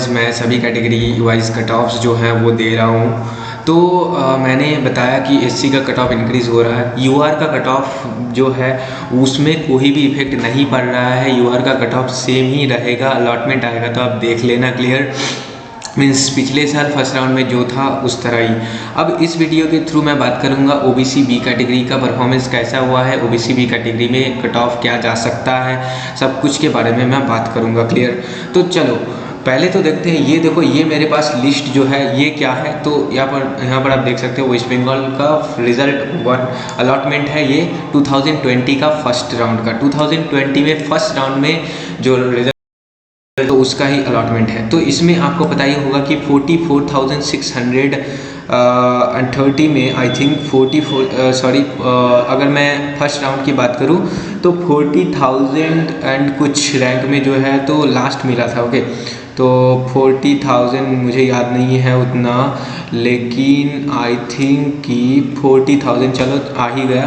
Wise मैं सभी category wise cut offs जो हैं वो दे रहा हूँ। तो मैंने बताया कि एससी का कट ऑफ इंक्रीज़ हो रहा है। यूआर का कट ऑफ जो है उसमें कोई भी इफेक्ट नहीं पड़ रहा है, यूआर का कट ऑफ सेम ही रहेगा। अलॉटमेंट आएगा तो आप देख लेना क्लियर, मीन्स पिछले साल फर्स्ट राउंड में जो था उस तरह ही। अब इस वीडियो के थ्रू मैं बात करूंगा ओबीसी बी कैटेगरी का परफॉर्मेंस कैसा हुआ है, ओबीसी बी कैटेगरी में कट ऑफ क्या जा सकता है, सब कुछ के बारे में मैं बात करूंगा क्लियर। तो चलो पहले तो देखते हैं। ये देखो, ये मेरे पास लिस्ट जो है ये क्या है, तो यहाँ पर आप देख सकते हो वेस्ट बंगाल का रिजल्ट वन अलॉटमेंट है। ये 2020 का फर्स्ट राउंड का, 2020 में फर्स्ट राउंड में जो रिजल्ट तो उसका ही अलॉटमेंट है। तो इसमें आपको पता ही होगा कि 44,630 में आई थिंक 44 अगर मैं फर्स्ट राउंड की बात करूं तो 40,000 एंड कुछ रैंक में जो है तो लास्ट मिला था। ओके, तो 40,000 मुझे याद नहीं है उतना, लेकिन आई थिंक कि 40,000 चलो आ ही गया।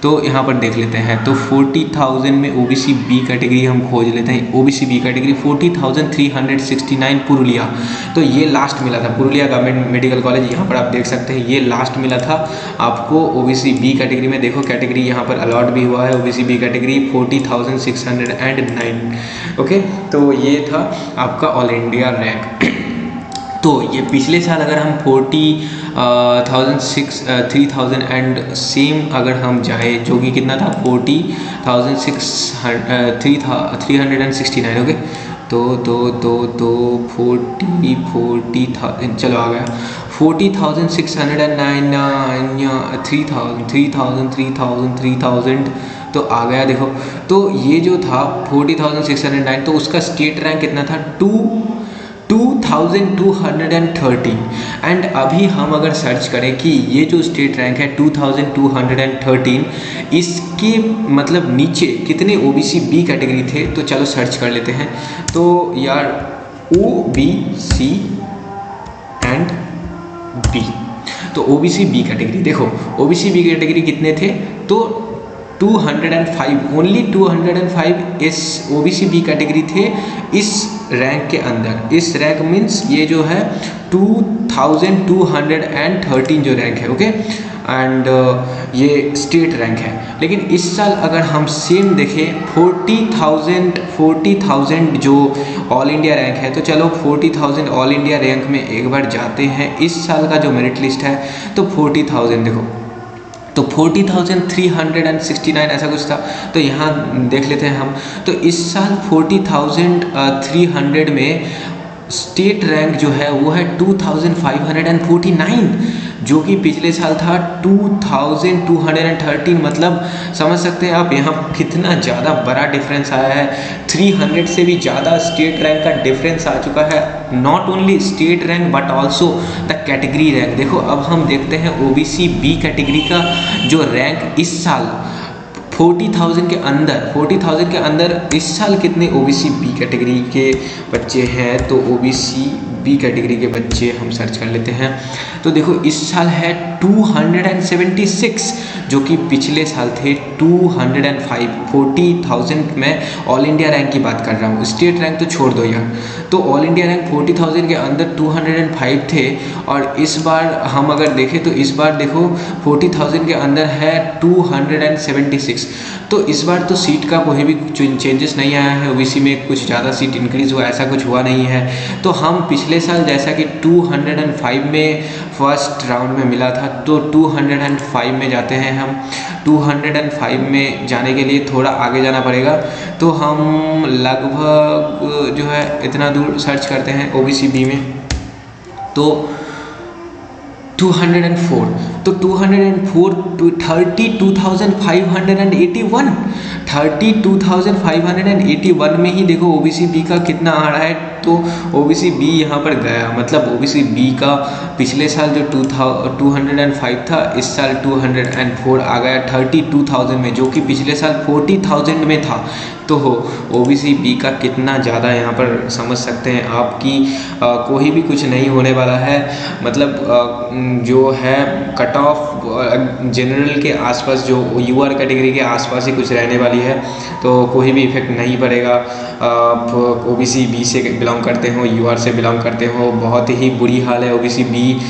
तो यहाँ पर देख लेते हैं, तो 40,000 में ओबीसी बी कैटेगरी हम खोज लेते हैं। ओबीसी बी कैटेगरी 40,369 पुरुलिया, तो ये लास्ट मिला था। पुरुलिया गवर्नमेंट मेडिकल कॉलेज, यहाँ पर आप देख सकते हैं ये लास्ट मिला था आपको ओबीसी बी कैटेगरी में। देखो कैटेगरी यहाँ पर अलॉट भी हुआ है, ओबीसी बी कैटेगरी 40,609। ओके, तो ये था आपका ऑल इंडिया रैंक। तो ये पिछले साल अगर हम 3,000 एंड सेम अगर हम जाए जो कि कितना था 40,369। ओके, तो 40,000 चलो आ गया 40,609 3,000 तो आ गया। देखो तो ये जो था 40,609, तो उसका स्टेट रैंक कितना था 2,213। एंड अभी हम अगर सर्च करें कि ये जो स्टेट रैंक है 2,213, इसके मतलब नीचे कितने ओबीसी बी कैटेगरी थे, तो चलो सर्च कर लेते हैं। तो यार ओबीसी एंड बी, तो ओबीसी बी कैटेगरी देखो, ओबीसी बी कैटेगरी कितने थे, तो 205, ओनली 205 इस ओबीसी बी कैटेगरी थे इस रैंक के अंदर। इस रैंक मीन्स ये जो है 2,213 जो रैंक है। ओके, एंड ये स्टेट रैंक है। लेकिन इस साल अगर हम सेम देखें 40,000 जो ऑल इंडिया रैंक है, तो चलो 40,000 ऑल इंडिया रैंक में एक बार जाते हैं। इस साल का जो मेरिट लिस्ट है तो 40,000 देखो, तो 40,369 ऐसा कुछ था। तो यहाँ देख लेते हैं हम, तो इस साल 40,300 में स्टेट रैंक जो है वो है 2,549, जो कि पिछले साल था 2,213। मतलब समझ सकते हैं आप यहाँ कितना ज़्यादा बड़ा डिफरेंस आया है। 300 से भी ज़्यादा स्टेट रैंक का डिफरेंस आ चुका है। Not only state rank but also the category rank. देखो अब हम देखते हैं ओबीसी बी कैटेगरी का जो रैंक इस साल 40,000 के अंदर इस साल कितने ओबीसी बी कैटेगरी के बच्चे हैं, तो ओबीसी बी कैटेगरी के बच्चे हम सर्च कर लेते हैं। तो देखो इस साल है 276, जो कि पिछले साल थे 205। 40,000 में ऑल इंडिया रैंक की बात कर रहा हूँ, स्टेट रैंक तो छोड़ दो यार। तो ऑल इंडिया रैंक 40,000 के अंदर 205 थे, और इस बार हम अगर देखें तो इस बार देखो 40,000 के अंदर है 276। तो इस बार तो सीट का कोई भी चेंजेस नहीं आया है, ओबीसी में कुछ ज़्यादा सीट इंक्रीज़ हुआ ऐसा कुछ हुआ नहीं है। तो हम पिछले साल जैसा कि 205 में फर्स्ट राउंड में मिला था, तो 205 में जाते हैं हम। 205 में जाने के लिए थोड़ा आगे जाना पड़ेगा, तो हम लगभग जो है इतना दूर सर्च करते हैं ओबीसी बी में, तो 204, तो 204 32,581 में ही देखो ओबीसी बी का कितना आ रहा है। तो ओबीसी बी यहाँ पर गया, मतलब ओबीसी बी का पिछले साल जो 205 था, इस साल 204 आ गया 32,000 में, जो कि पिछले साल 40,000 में था। तो ओबीसी बी का कितना ज़्यादा यहाँ पर समझ सकते हैं आपकी कोई भी कुछ नहीं होने वाला है। मतलब जो है कट ऑफ जनरल के आसपास, जो यूआर कैटेगरी के आसपास ही कुछ रहने वाली है, तो कोई भी इफेक्ट नहीं पड़ेगा ओबीसी बी से बिलोंग करते हो, यूआर से बिलोंग करते हो, बहुत ही बुरी हाल है OBC B,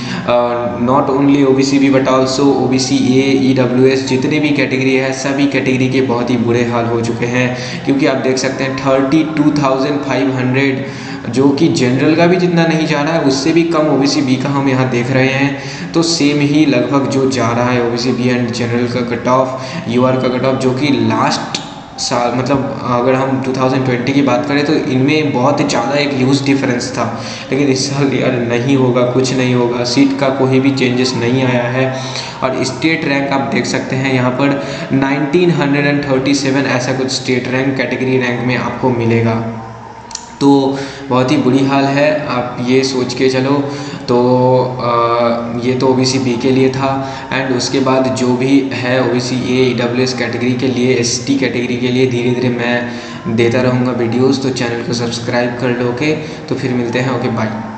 not only OBC B but also OBC A, EWS, जितने भी कैटेगरी है सभी कैटेगरी के बहुत ही बुरे हाल हो चुके हैं। क्योंकि आप देख सकते हैं 32,500 जो कि जनरल का भी जितना नहीं जा रहा है उससे भी कम ओबीसी बी का हम यहाँ देख रहे हैं। तो सेम ही लगभग जो जा रहा है ओबीसी बी एंड जनरल का कट ऑफ, यूआर का कट ऑफ, जो कि लास्ट साल मतलब अगर हम 2020 की बात करें तो इनमें बहुत ज़्यादा एक ह्यूज डिफरेंस था। लेकिन इस साल यार नहीं होगा, कुछ नहीं होगा, सीट का कोई भी चेंजेस नहीं आया है। और स्टेट रैंक आप देख सकते हैं यहाँ पर 1937 ऐसा कुछ स्टेट रैंक कैटेगरी रैंक में आपको मिलेगा। तो बहुत ही बुरी हाल है, आप ये सोच के चलो। तो ये तो ओबीसी बी के लिए था। एंड उसके बाद जो भी है ओबीसी ए, ईडब्ल्यूएस कैटेगरी के लिए, एसटी कैटेगरी के लिए धीरे धीरे मैं देता रहूँगा वीडियोस। तो चैनल को सब्सक्राइब कर लो। ओके, तो फिर मिलते हैं। Okay, bye.